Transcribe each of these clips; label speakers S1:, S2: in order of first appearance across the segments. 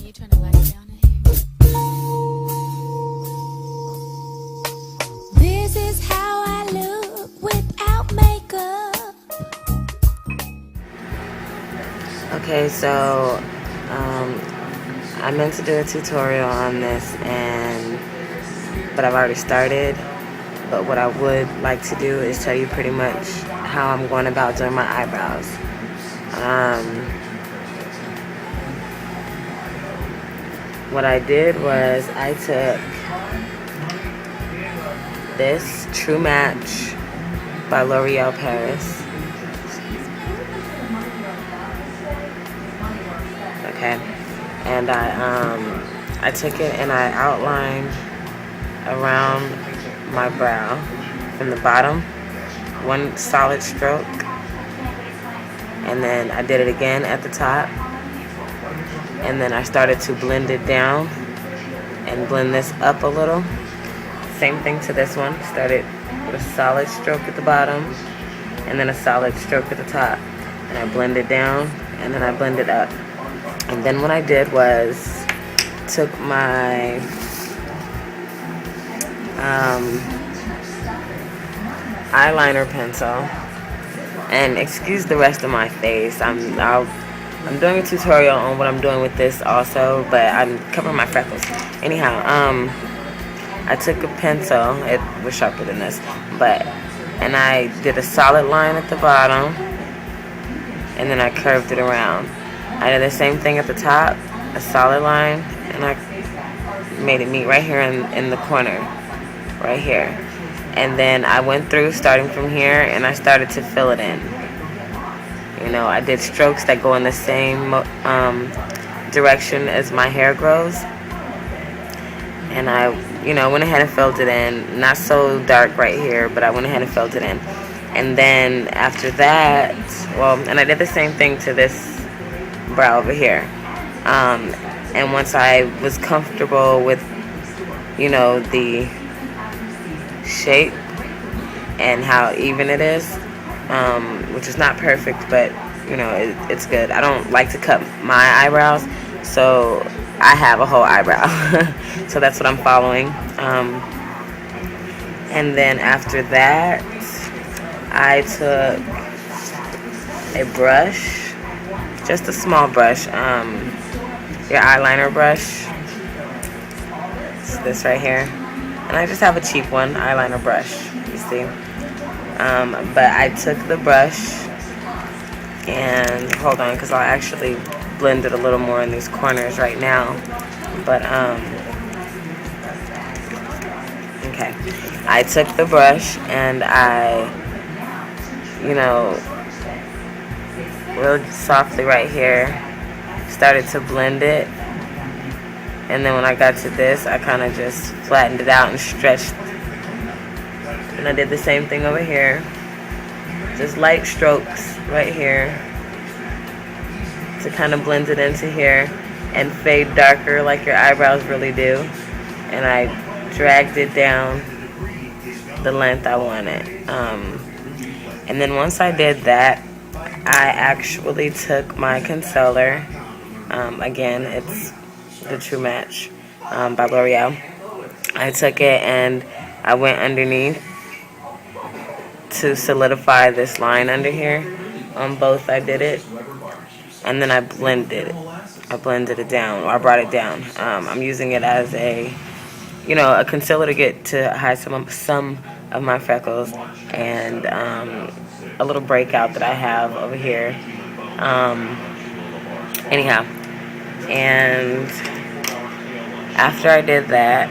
S1: you turn the lights down in here? This is how I look without makeup.
S2: Okay, so I meant to do a tutorial on this, but I've already started. But what I would like to do is tell you pretty much how I'm going about doing my eyebrows. What I did was I took this True Match by L'Oreal Paris. Okay, and I took it and I outlined around my brow from the bottom, one solid stroke, and then I did it again at the top, and then I started to blend it down and blend this up a little. Same thing to this one. Started with a solid stroke at the bottom and then a solid stroke at the top, and I blended down and then I blended up. And then what I did was took my eyeliner pencil, and excuse the rest of my face. I'm doing a tutorial on what I'm doing with this also, but I'm covering my freckles. Anyhow, I took a pencil. It was sharper than this, and I did a solid line at the bottom, and then I curved it around. I did the same thing at the top, a solid line, and I made it meet right here in the corner, right here. And then I went through starting from here, and I started to fill it in. You know, I did strokes that go in the same direction as my hair grows. And I, went ahead and filled it in. Not so dark right here, but I went ahead and filled it in. And then after that, and I did the same thing to this brow over here. And once I was comfortable with, the shape and how even it is, which is not perfect, but it's good. I don't like to cut my eyebrows, so I have a whole eyebrow. So that's what I'm following. And then after that, I took a brush, just a small brush, your eyeliner brush. It's this right here. And I just have a cheap one, eyeliner brush, you see. But I took the brush, and hold on, because I'll actually blend it a little more in these corners right now. But, okay. I took the brush, and I, real softly right here, started to blend it. And then when I got to this, I kind of just flattened it out and stretched. And I did the same thing over here. Just light strokes right here to kind of blend it into here and fade darker like your eyebrows really do. And I dragged it down the length I wanted. And then once I did that, I actually took my concealer. Again, it's the True Match by L'Oreal. I took it and I went underneath to solidify this line under here. On both I did it, and then I blended it. I blended it down, or I brought it down. I'm using it as a concealer to get to hide some of my freckles, and a little breakout that I have over here. Anyhow, and after I did that,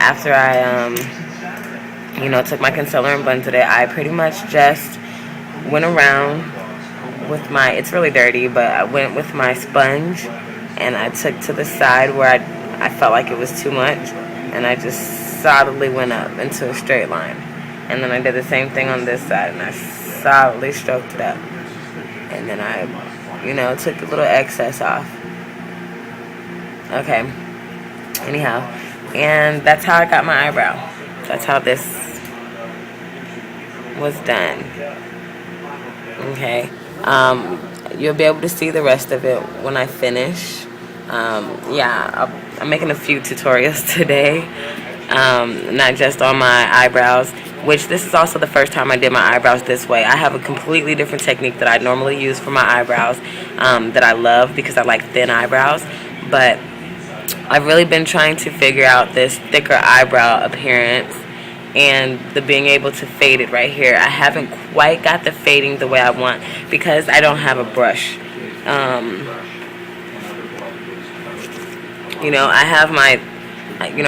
S2: after I took my concealer and blended it, I pretty much just went around with it's really dirty, but I went with my sponge and I took to the side where I felt like it was too much, and I just solidly went up into a straight line. And then I did the same thing on this side, and I solidly stroked it up. And then I, took a little excess off. Okay. Anyhow, and that's how I got my eyebrow. That's how this was done. Okay. You'll be able to see the rest of it when I finish. Yeah, I'm making a few tutorials today, not just on my eyebrows, which this is also the first time I did my eyebrows this way. I have a completely different technique that I normally use for my eyebrows, that I love because I like thin eyebrows, but I've really been trying to figure out this thicker eyebrow appearance and the being able to fade it right here. I haven't quite got the fading the way I want because I don't have a brush. I have I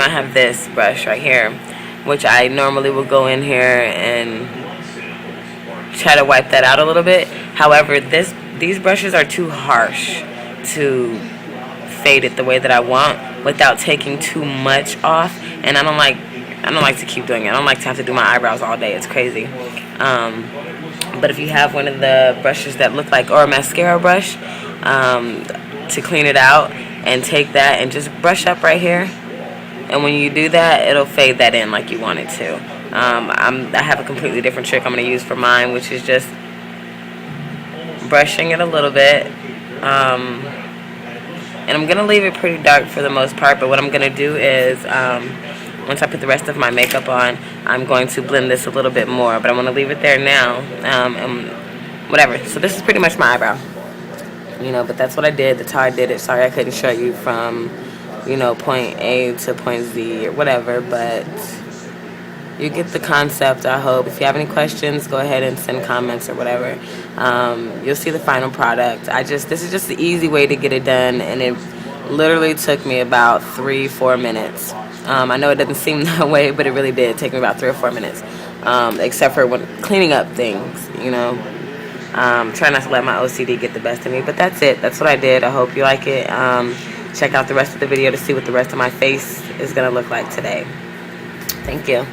S2: have this brush right here, which I normally will go in here and try to wipe that out a little bit. However, these brushes are too harsh to fade it the way that I want without taking too much off, and I don't like to keep doing it. I don't like to have to do my eyebrows all day. It's crazy. But if you have one of the brushes that look like, or a mascara brush, to clean it out, and take that and just brush up right here, and when you do that, it'll fade that in like you want it to. I have a completely different trick I'm going to use for mine, which is just brushing it a little bit, and I'm going to leave it pretty dark for the most part, but what I'm going to do is, once I put the rest of my makeup on, I'm going to blend this a little bit more, but I'm going to leave it there now, and whatever. So this is pretty much my eyebrow. But that's what I did. That's how I did it. Sorry I couldn't show you from, point A to point Z or whatever, but you get the concept, I hope. If you have any questions, go ahead and send comments or whatever. You'll see the final product. This is just the easy way to get it done, and it literally took me about 3-4 minutes. I know it doesn't seem that way, but it really did take me about 3 or 4 minutes, except for when cleaning up things, Try not to let my OCD get the best of me, but that's it. That's what I did. I hope you like it. Check out the rest of the video to see what the rest of my face is going to look like today. Thank you.